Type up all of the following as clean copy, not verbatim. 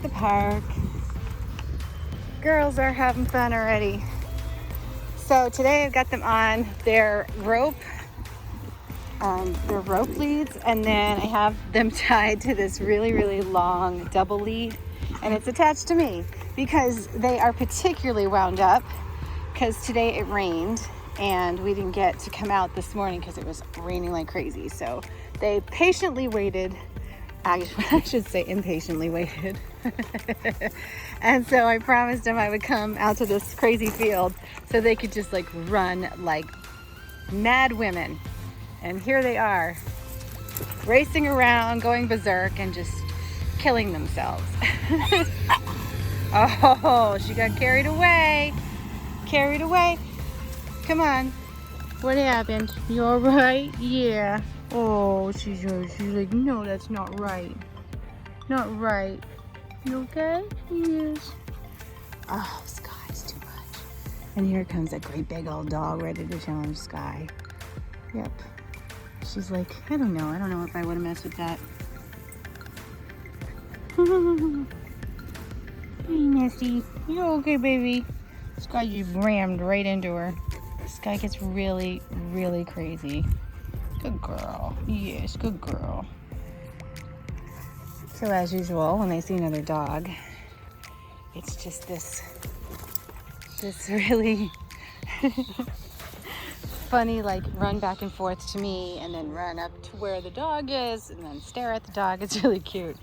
the park. Girls are having fun already. So today I've got them on their rope leads, and then I have them tied to this really long double lead, and it's attached to me because they are particularly wound up because today it rained and we didn't get to come out this morning because it was raining like crazy. So they patiently waited, I should say impatiently waited. And so I promised them I would come out to this crazy field so they could just like run like mad women. And here they are, racing around, going berserk, and just killing themselves. Oh, she got carried away. Carried away. Come on. What happened? You all right? Yeah. Oh, she's like, no, that's not right. Not right. You okay? Yes. Oh, Sky's too much. And here comes that great big old dog ready to challenge Sky. Yep. She's like, I don't know if I want to mess with that. Hey, Misty. You okay, baby? Sky just rammed right into her. Sky gets really crazy. Good girl. Yes, good girl. So as usual, when they see another dog, it's just this really funny, like, run back and forth to me and then run up to where the dog is and then stare at the dog. It's really cute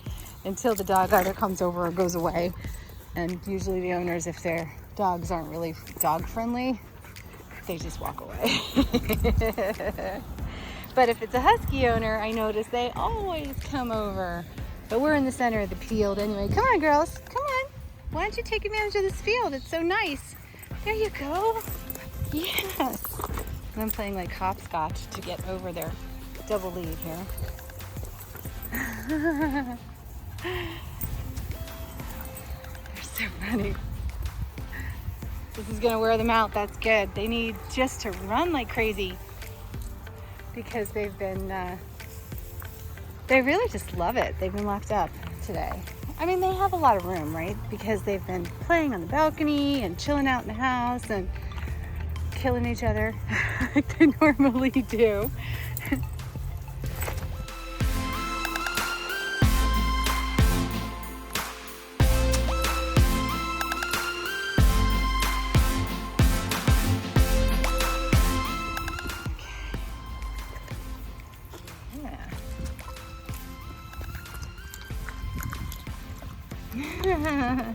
until the dog either comes over or goes away. And usually the owners, if their dogs aren't really dog friendly, they just walk away. But if it's a Husky owner, I notice they always come over. But we're in the center of the field anyway. Come on, girls. Come on. Why don't you take advantage of this field? It's so nice. There you go. Yes. And I'm playing like hopscotch to get over their double lead here. They're so funny. This is gonna wear them out. That's good. They need just to run like crazy because they've been, they really just love it. They've been locked up today. I mean, they have a lot of room, right? Because they've been playing on the balcony and chilling out in the house and killing each other like they normally do. Yeah.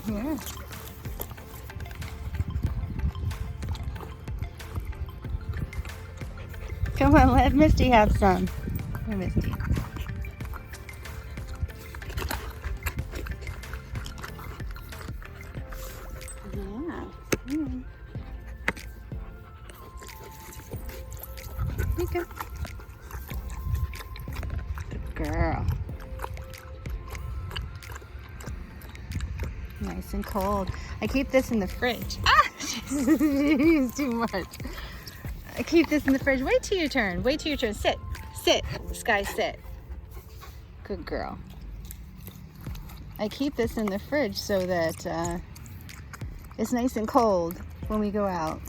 Yeah. Come on, let Misty have some. Here, Misty. Yeah. Mm. Here you go. Good girl. Nice and cold. I keep this in the fridge. Ah! She's too much. I keep this in the fridge. Wait till your turn. Wait till your turn. Sit. Sit. Sky, sit. Good girl. I keep this in the fridge so that it's nice and cold when we go out.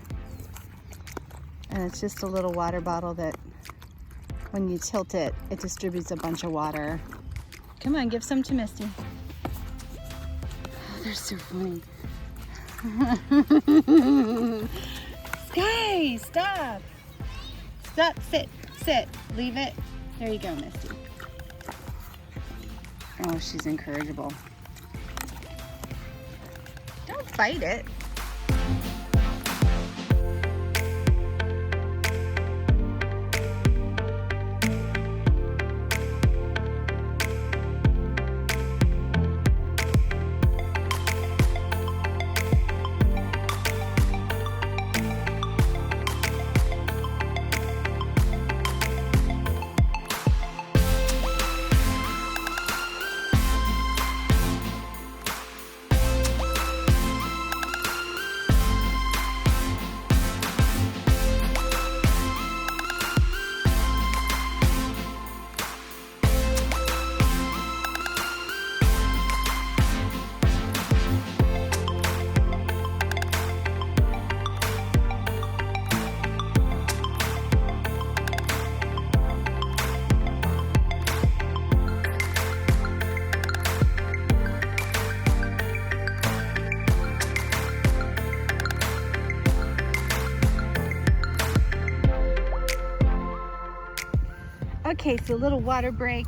And it's just a little water bottle that when you tilt it, it distributes a bunch of water. Come on, give some to Misty. They're so funny. Sky, stop. Stop, sit, sit, leave it. There you go, Misty. Oh, she's incorrigible. Don't fight it. Okay, so a little water break.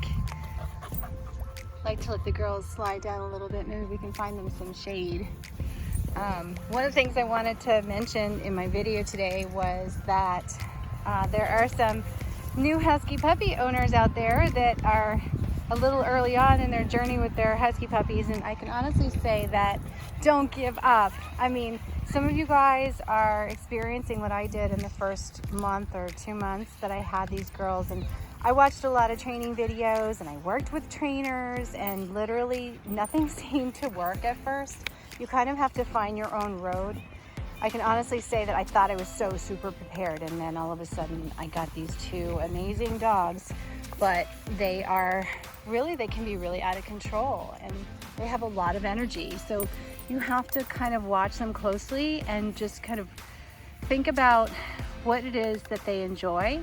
I like to let the girls slide down a little bit. Maybe we can find them some shade. One of the things I wanted to mention in my video today was that there are some new Husky puppy owners out there that are a little early on in their journey with their Husky puppies, and I can honestly say that don't give up. I mean, some of you guys are experiencing what I did in the first month or 2 months that I had these girls, and I watched a lot of training videos and I worked with trainers, and literally nothing seemed to work at first. You kind of have to find your own road. I can honestly say that I thought I was so super prepared, and then all of a sudden I got these two amazing dogs, but they can be really out of control, and they have a lot of energy. So you have to kind of watch them closely and just kind of think about what it is that they enjoy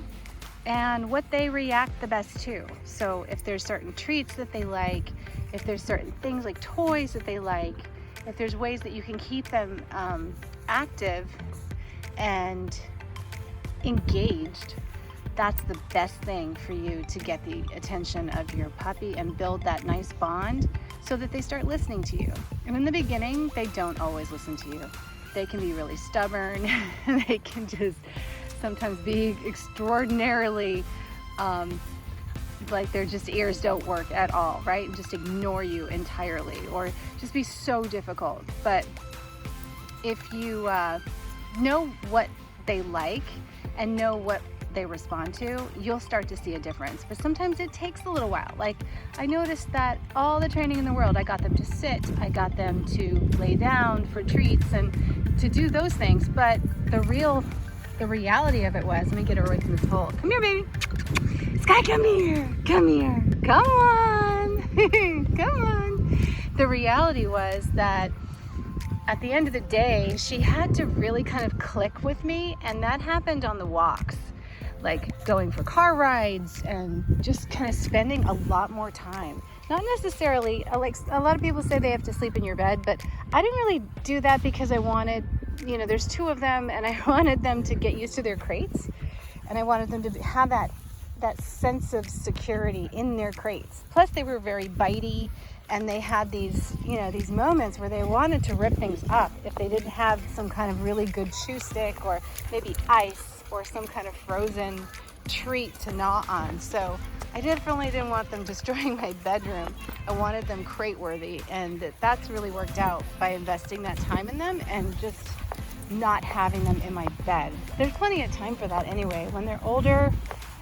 and what they react the best to. So if there's certain treats that they like, if there's certain things like toys that they like, if there's ways that you can keep them active and engaged, that's the best thing for you to get the attention of your puppy and build that nice bond so that they start listening to you. And in the beginning, they don't always listen to you. They can be really stubborn. They can just sometimes be extraordinarily like their just ears don't work at all, right? And just ignore you entirely, or just be so difficult. But if you know what they like and know what they respond to, you'll start to see a difference. But sometimes it takes a little while. Like, I noticed that all the training in the world, I got them to sit, I got them to lay down for treats and to do those things. But the reality of it was, let me get her away from this hole. Come here, baby. Sky, come here. Come here. Come on. Come on. The reality was that at the end of the day, she had to really kind of click with me, and that happened on the walks. Like going for car rides and just kind of spending a lot more time. Not necessarily, like a lot of people say they have to sleep in your bed, but I didn't really do that because I wanted, there's two of them, and I wanted them to get used to their crates, and I wanted them to have that sense of security in their crates. Plus they were very bitey, and they had these moments where they wanted to rip things up if they didn't have some kind of really good chew stick, or maybe ice, or some kind of frozen treat to gnaw on. So I definitely didn't want them destroying my bedroom. I wanted them crate worthy, and that's really worked out by investing that time in them and just not having them in my bed. There's plenty of time for that anyway. When they're older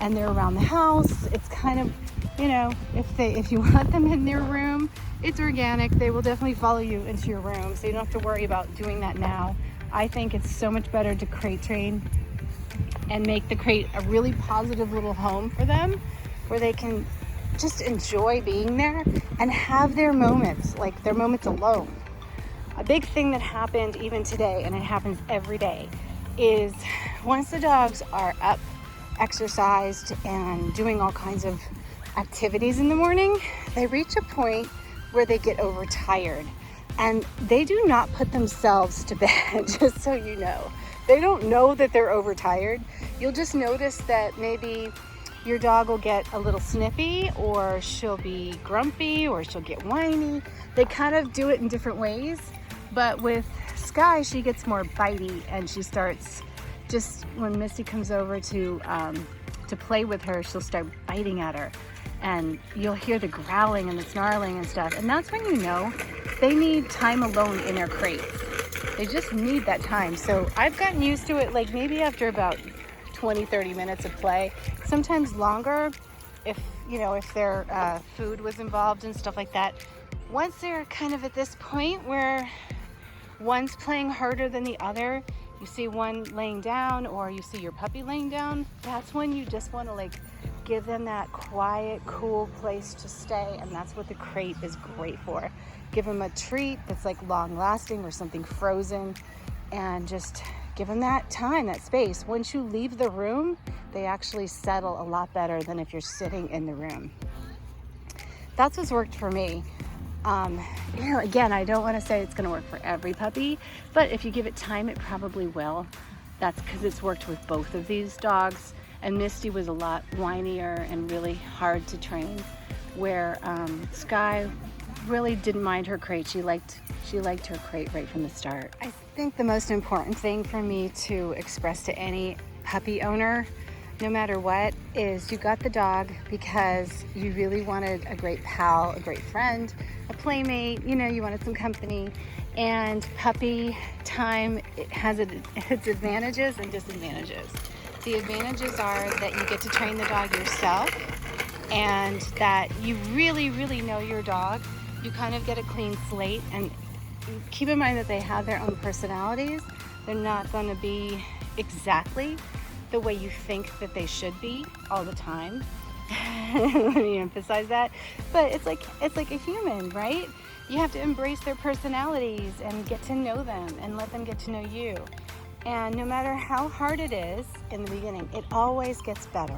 and they're around the house, it's kind of, if you want them in their room, it's organic. They will definitely follow you into your room, so you don't have to worry about doing that now. I think it's so much better to crate train and make the crate a really positive little home for them, where they can just enjoy being there and have their moments, like their moments alone. A big thing that happened even today, and it happens every day, is once the dogs are up, exercised, and doing all kinds of activities in the morning, they reach a point where they get overtired, and they do not put themselves to bed, just so you know. They don't know that they're overtired. You'll just notice that maybe your dog will get a little snippy, or she'll be grumpy, or she'll get whiny. They kind of do it in different ways. But with Sky, she gets more bitey, and she starts just, when Misty comes over to play with her, she'll start biting at her. And you'll hear the growling and the snarling and stuff. And that's when you know they need time alone in their crates. They just need that time. So I've gotten used to it, like maybe after about 20-30 minutes of play, sometimes longer if their food was involved and stuff like that. Once they're kind of at this point where one's playing harder than the other, you see one laying down, or you see your puppy laying down, that's when you just want to give them that quiet, cool place to stay, and that's what the crate is great for. Give them a treat that's long lasting, or something frozen, and just give them that time, that space. Once you leave the room, they actually settle a lot better than if you're sitting in the room. That's what's worked for me. Again, I don't want to say it's going to work for every puppy, but if you give it time, it probably will. That's because it's worked with both of these dogs. And Misty was a lot whinier and really hard to train, where Sky really didn't mind her crate. She liked her crate right from the start. I think the most important thing for me to express to any puppy owner, no matter what, is you got the dog because you really wanted a great pal, a great friend, a playmate, you know, you wanted some company. And puppy time, it has its advantages and disadvantages. The advantages are that you get to train the dog yourself and that you really, really know your dog. You kind of get a clean slate, and keep in mind that they have their own personalities. They're not going to be exactly the way you think that they should be all the time. Let me emphasize that. But it's like a human, right? You have to embrace their personalities and get to know them and let them get to know you. And no matter how hard it is in the beginning, it always gets better.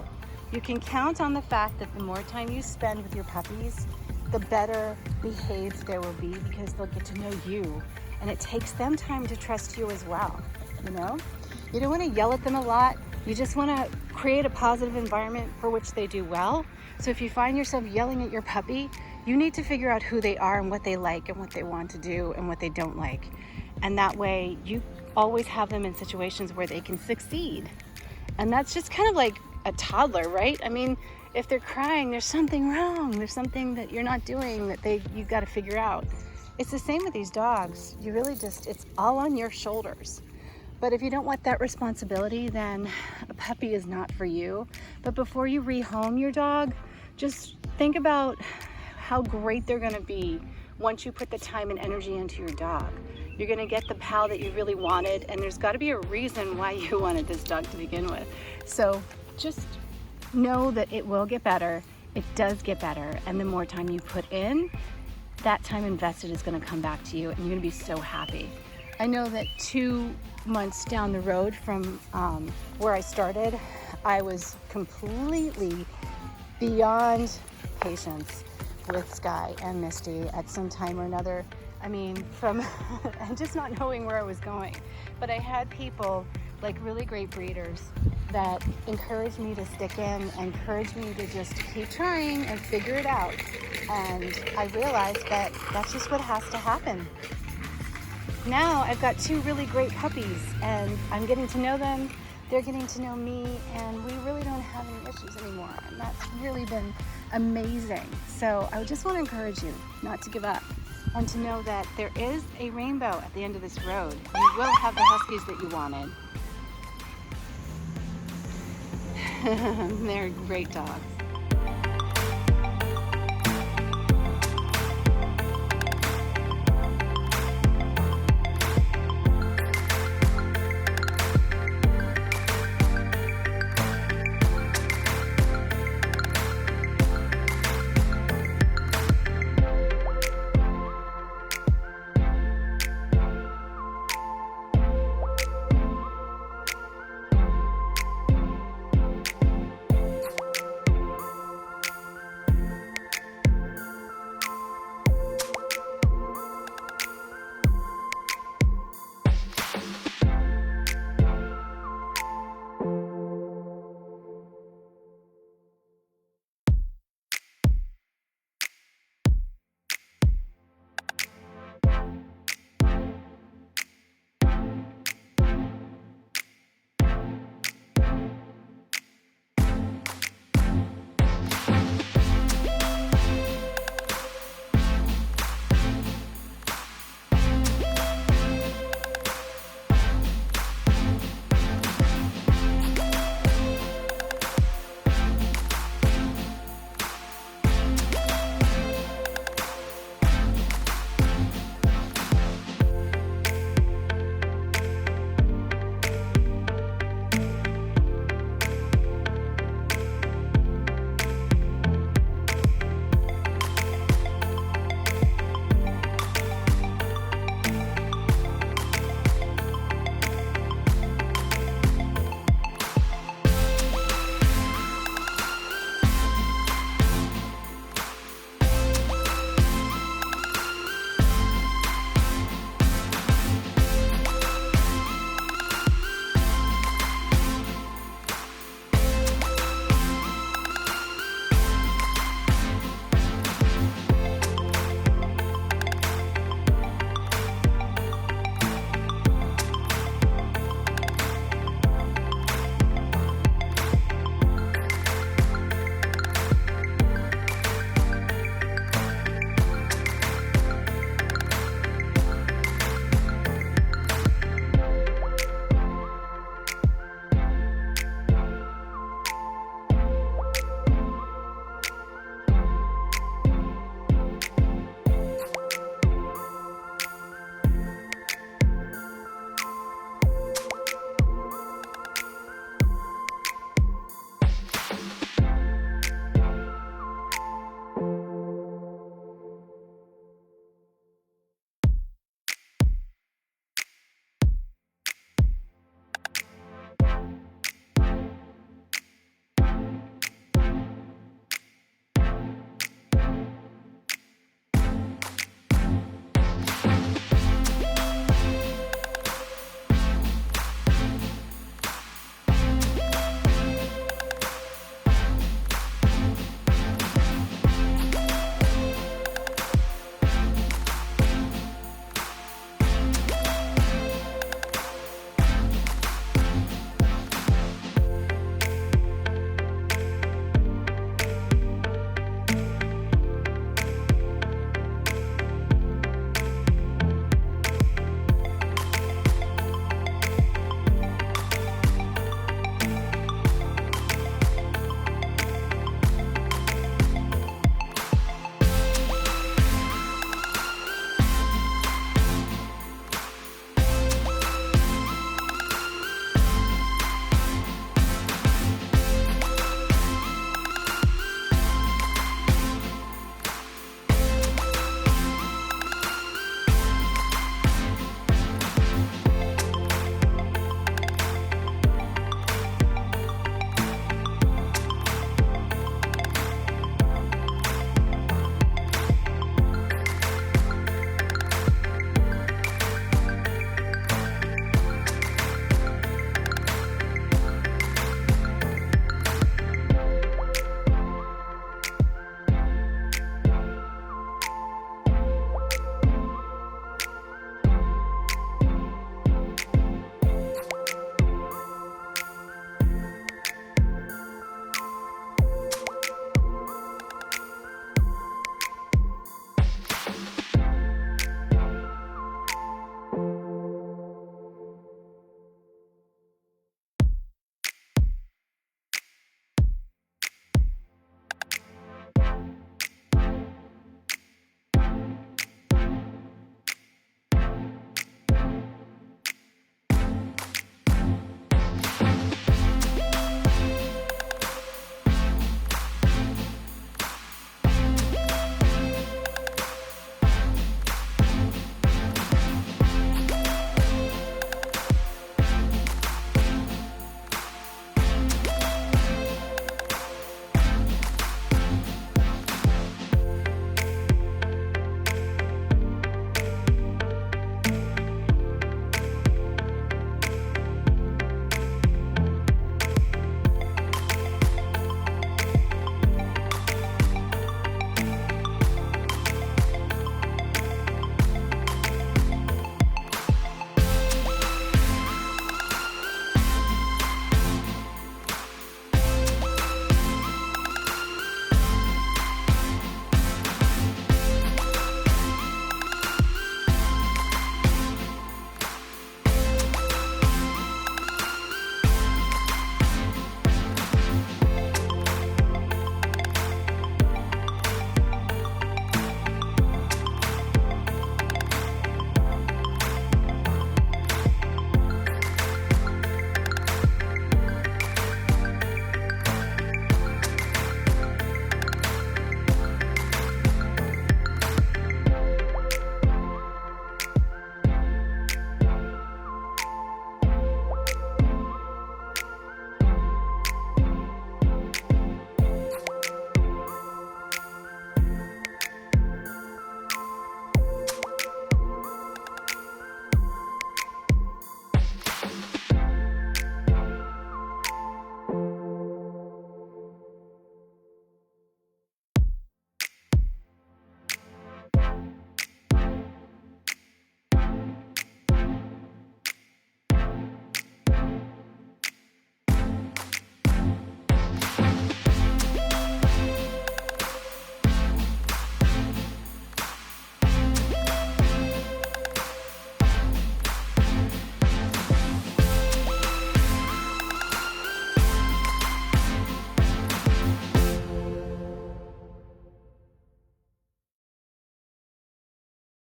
You can count on the fact that the more time you spend with your puppies, the better behaved they will be, because they'll get to know you. And it takes them time to trust you as well, you know? You don't want to yell at them a lot. You just want to create a positive environment for which they do well. So if you find yourself yelling at your puppy, you need to figure out who they are and what they like and what they want to do and what they don't like. And that way you always have them in situations where they can succeed. And that's just kind of like a toddler, right? I mean, if they're crying, there's something wrong. There's something that you're not doing that you've got to figure out. It's the same with these dogs. You really it's all on your shoulders. But if you don't want that responsibility, then a puppy is not for you. But before you rehome your dog, just think about how great they're gonna be once you put the time and energy into your dog. You're gonna get the pal that you really wanted, and there's gotta be a reason why you wanted this dog to begin with. So just know that it will get better. It does get better. And the more time you put in, that time invested is gonna come back to you, and you're gonna be so happy. I know that 2 months down the road from where I started, I was completely beyond patience with Sky and Misty at some time or another. I mean, from and just not knowing where I was going. But I had people, like really great breeders, that encouraged me to stick in, encouraged me to just keep trying and figure it out. And I realized that that's just what has to happen. Now I've got 2 really great puppies, and I'm getting to know them, they're getting to know me, and we really don't have any issues anymore. And that's really been amazing. So I just want to encourage you not to give up, and to know that there is a rainbow at the end of this road. You will have the Huskies that you wanted. They're great dogs.